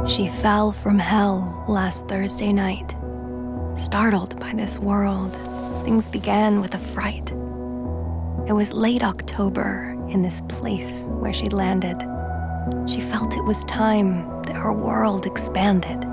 She fell from hell last Thursday night. Startled by this world, things began with a fright. It was late October in this place where she landed. She felt it was time that her world expanded.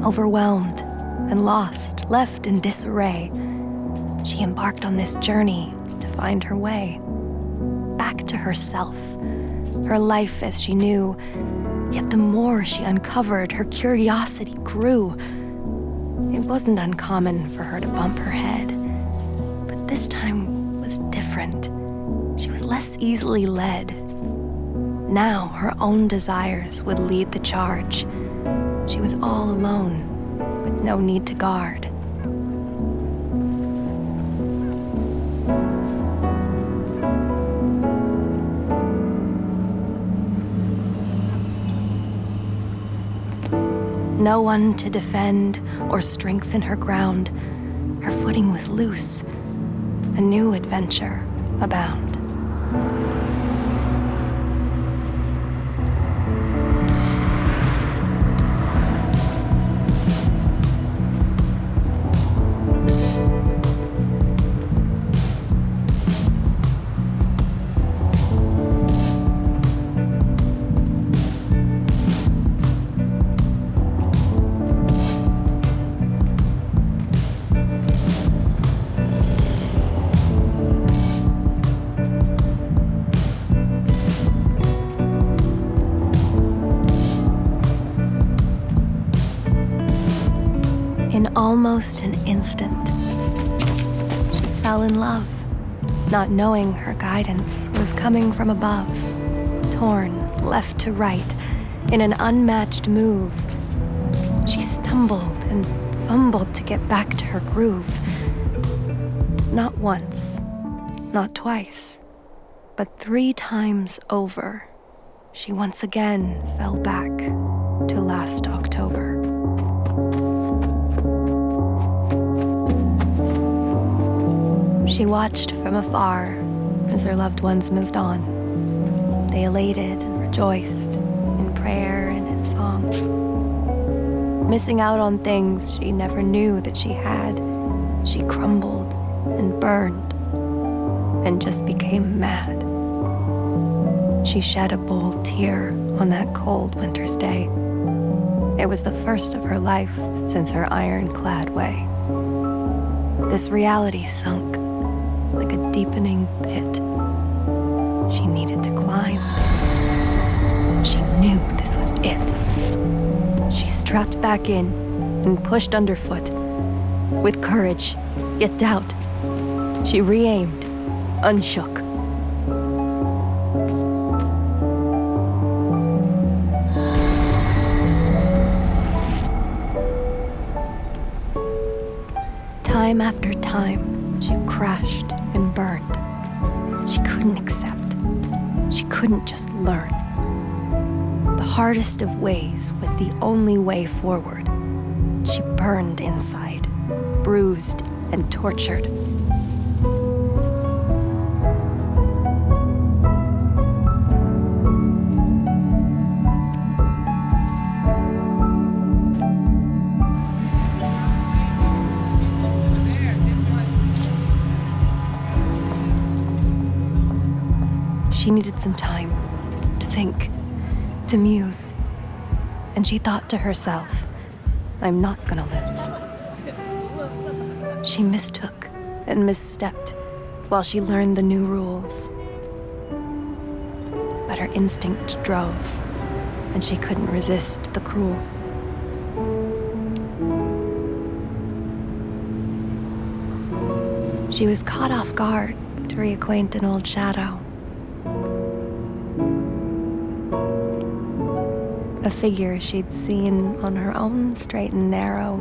Overwhelmed and lost, left in disarray, she embarked on this journey to find her way. Back to herself, her life as she knew. Yet the more she uncovered, her curiosity grew. It wasn't uncommon for her to bump her head, but this time was different. She was less easily led. Now her own desires would lead the charge. She was all alone, with no need to guard. No one to defend or strengthen her ground. Her footing was loose. A new adventure abound. In almost an instant, she fell in love, not knowing her guidance was coming from above. Torn left to right in an unmatched move, she stumbled and fumbled to get back to her groove. Not once, not twice, but 3 times over, she once again fell back to last October. She watched from afar as her loved ones moved on. They elated and rejoiced in prayer and in song. Missing out on things she never knew that she had, she crumbled and burned and just became mad. She shed a bold tear on that cold winter's day. It was the first of her life since her ironclad way. This reality sunk like a deepening pit. She needed to climb. She knew this was it. She strapped back in and pushed underfoot. With courage, yet doubt, she re-aimed, unshook. Time after time, she crashed and burned. She couldn't accept. She couldn't just learn. The hardest of ways was the only way forward. She burned inside, bruised and tortured. She needed some time to think, to muse. And she thought to herself, I'm not gonna lose. She mistook and misstepped while she learned the new rules. But her instinct drove, and she couldn't resist the cruel. She was caught off guard to reacquaint an old shadow. a figure she'd seen on her own straight and narrow.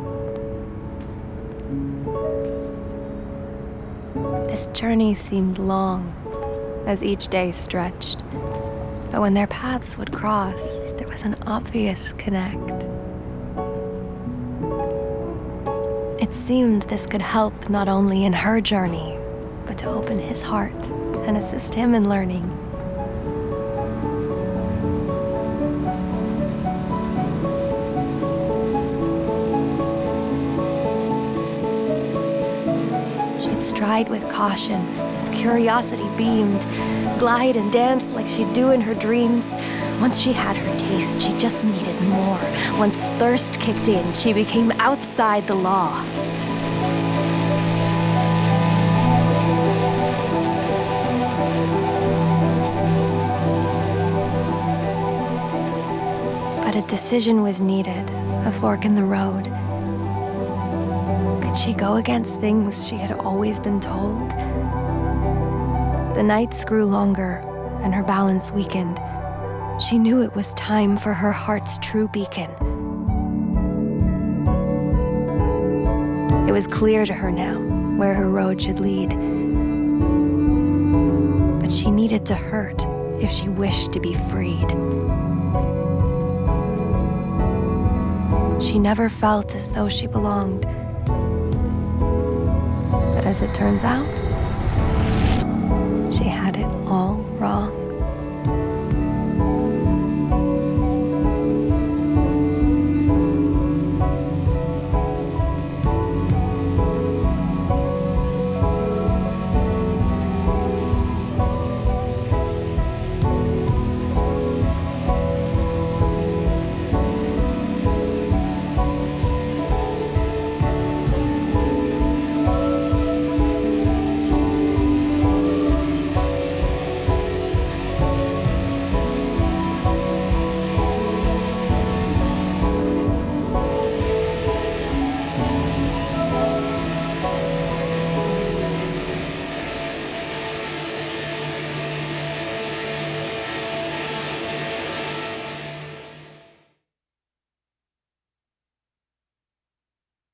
This journey seemed long as each day stretched, but when their paths would cross, there was an obvious connect. It seemed this could help not only in her journey, but to open his heart and assist him in learning. She'd stride with caution as curiosity beamed, glide and dance like she'd do in her dreams. Once she had her taste, she just needed more. Once thirst kicked in, she became outside the law. But a decision was needed, a fork in the road. Could she go against things she had always been told? The nights grew longer, and her balance weakened. She knew it was time for her heart's true beacon. It was clear to her now where her road should lead. But she needed to hurt if she wished to be freed. She never felt as though she belonged. But as it turns out, she had